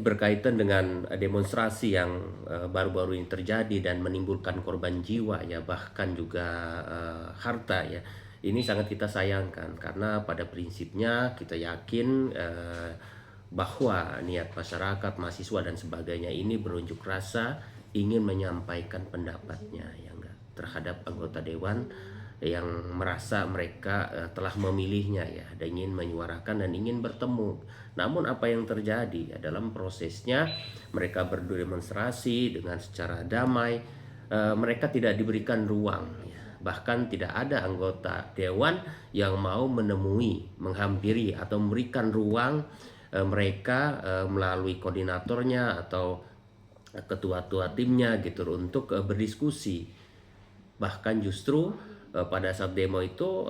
berkaitan dengan demonstrasi yang baru-baru ini terjadi dan menimbulkan korban jiwa ya, bahkan juga harta ya. Ini sangat kita sayangkan karena pada prinsipnya kita yakin bahwa niat masyarakat, mahasiswa dan sebagainya ini berunjuk rasa ingin menyampaikan pendapatnya ya enggak terhadap anggota dewan yang merasa mereka telah memilihnya ya dan ingin menyuarakan dan ingin bertemu. Namun apa yang terjadi ya dalam prosesnya mereka berdemonstrasi dengan secara damai, mereka tidak diberikan ruang ya. Bahkan tidak ada anggota dewan yang mau menemui, menghampiri atau memberikan ruang mereka melalui koordinatornya atau ketua-ketua timnya gitu untuk berdiskusi. Bahkan justru pada saat demo itu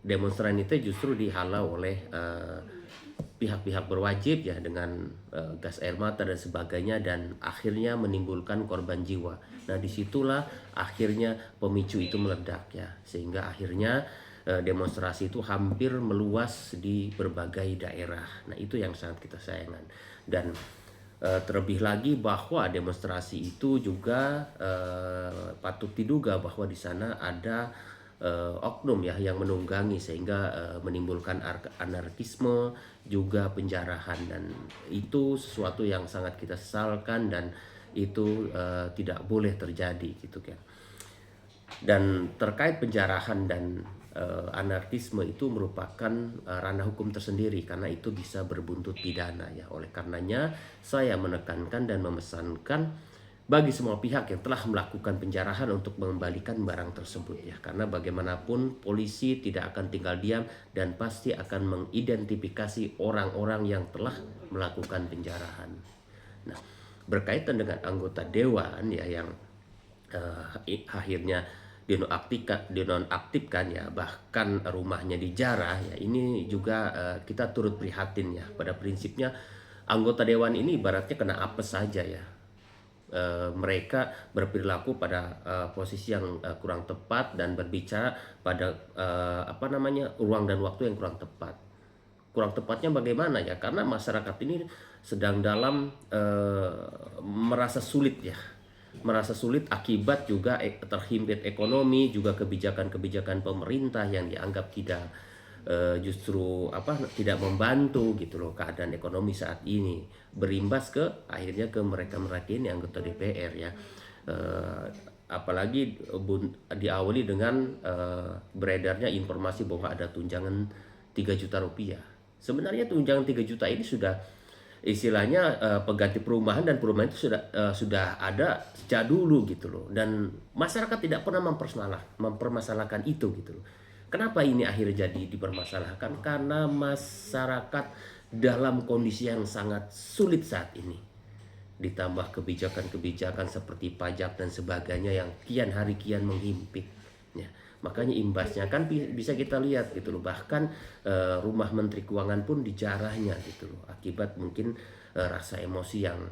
demonstran itu justru dihalau oleh pihak-pihak berwajib ya dengan gas air mata dan sebagainya dan akhirnya menimbulkan korban jiwa. Nah disitulah akhirnya pemicu itu meledak ya sehingga akhirnya demonstrasi itu hampir meluas di berbagai daerah. Nah itu yang sangat kita sayangkan dan terlebih lagi bahwa demonstrasi itu juga patut diduga bahwa di sana ada oknum ya yang menunggangi sehingga menimbulkan anarkisme juga penjarahan dan itu sesuatu yang sangat kita sesalkan dan itu tidak boleh terjadi gitu kan. Dan terkait penjarahan dan anarkisme itu merupakan ranah hukum tersendiri karena itu bisa berbuntut pidana ya. Oleh karenanya saya menekankan dan memesankan bagi semua pihak yang telah melakukan penjarahan untuk mengembalikan barang tersebut ya. Karena bagaimanapun polisi tidak akan tinggal diam dan pasti akan mengidentifikasi orang-orang yang telah melakukan penjarahan. Nah, berkaitan dengan anggota dewan ya yang akhirnya dinonaktifkan ya bahkan rumahnya dijarah ya ini juga kita turut prihatin ya pada prinsipnya anggota dewan ini ibaratnya kena apes saja ya. Mereka berperilaku pada posisi yang kurang tepat dan berbicara pada ruang dan waktu yang kurang tepat. Kurang tepatnya bagaimana ya karena masyarakat ini sedang dalam merasa sulit ya, merasa sulit akibat juga terhimpit ekonomi juga kebijakan-kebijakan pemerintah yang dianggap tidak justru tidak membantu gitu loh keadaan ekonomi saat ini berimbas ke akhirnya ke mereka-mereka ini anggota DPR ya. Apalagi diawali dengan beredarnya informasi bahwa ada tunjangan 3 juta rupiah. Sebenarnya tunjangan 3 juta ini sudah istilahnya pengganti perumahan dan perumahan itu sudah ada sejak dulu gitu loh dan masyarakat tidak pernah mempermasalahkan itu gitu loh. Kenapa ini akhirnya jadi dipermasalahkan? Karena masyarakat dalam kondisi yang sangat sulit saat ini. Ditambah kebijakan-kebijakan seperti pajak dan sebagainya yang kian hari kian menghimpit. Ya, makanya imbasnya kan bisa kita lihat gitu loh. Bahkan rumah Menteri Keuangan pun dijarahnya gitu loh. Akibat mungkin rasa emosi yang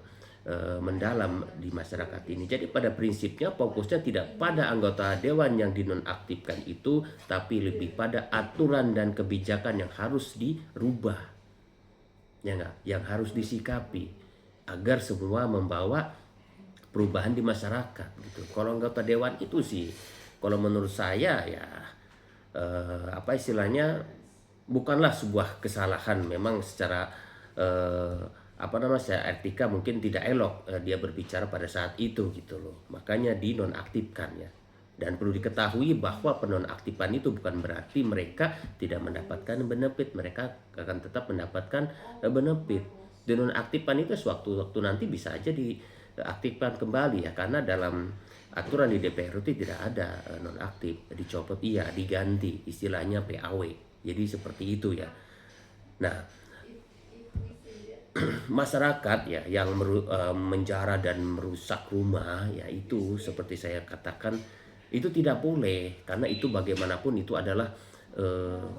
mendalam di masyarakat ini. Jadi pada prinsipnya fokusnya tidak pada anggota dewan yang dinonaktifkan itu, tapi lebih pada aturan dan kebijakan yang harus dirubah, ya enggak, yang harus disikapi agar semua membawa perubahan di masyarakat gitu. Kalau anggota dewan itu sih, kalau menurut saya ya istilahnya bukanlah sebuah kesalahan. Memang secara secara etika mungkin tidak elok dia berbicara pada saat itu gitu loh. Makanya dinonaktifkan ya. Dan perlu diketahui bahwa penonaktifan itu bukan berarti mereka tidak mendapatkan benefit, mereka akan tetap mendapatkan benefit. Dinonaktifan itu sewaktu-waktu nanti bisa aja diaktifkan kembali ya karena dalam aturan di DPR itu tidak ada nonaktif, dicopot iya, diganti istilahnya PAW. Jadi seperti itu ya. Nah, masyarakat ya yang menjara dan merusak rumah ya itu seperti saya katakan itu tidak boleh karena itu bagaimanapun itu adalah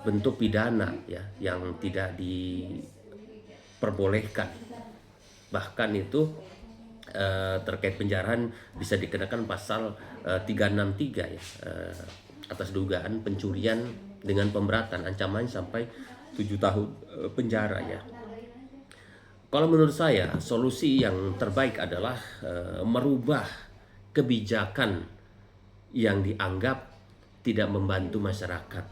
bentuk pidana ya yang tidak diperbolehkan. Bahkan itu terkait penjarahan bisa dikenakan pasal 363 ya atas dugaan pencurian dengan pemberatan ancaman sampai 7 tahun penjara ya. Kalau menurut saya, solusi yang terbaik adalah merubah kebijakan yang dianggap tidak membantu masyarakat.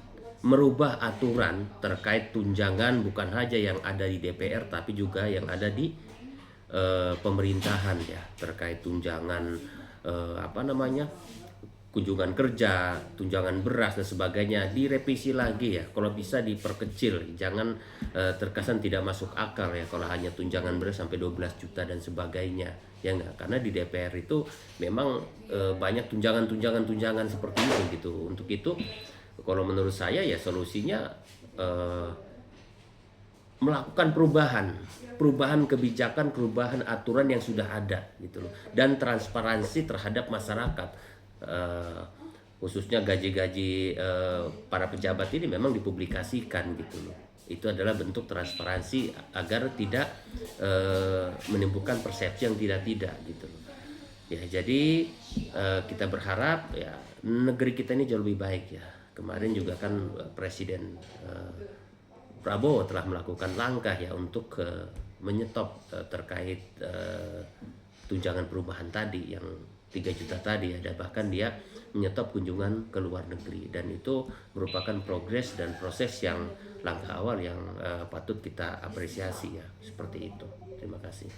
Merubah aturan terkait tunjangan bukan hanya yang ada di DPR tapi juga yang ada di pemerintahan ya, terkait tunjangan apa namanya, kunjungan kerja, tunjangan beras dan sebagainya direvisi lagi ya. Kalau bisa diperkecil, jangan terkesan tidak masuk akal ya kalau hanya tunjangan beras sampai 12 juta dan sebagainya. Ya enggak, karena di DPR itu memang banyak tunjangan seperti itu gitu. Untuk itu kalau menurut saya ya solusinya eh, melakukan perubahan kebijakan, perubahan aturan yang sudah ada gitu loh, dan transparansi terhadap masyarakat. Eh, Khususnya gaji-gaji para pejabat ini memang dipublikasikan gitu loh. Itu adalah bentuk transparansi agar tidak menimbulkan persepsi yang tidak gitu loh. Ya, jadi kita berharap ya negeri kita ini jauh lebih baik ya. Kemarin juga kan Presiden Prabowo telah melakukan langkah ya untuk menyetop terkait tunjangan perubahan tadi yang 3 juta tadi ada, bahkan dia menyetop kunjungan ke luar negeri, dan itu merupakan progres dan proses yang langkah awal yang patut kita apresiasi ya, seperti itu. Terima kasih.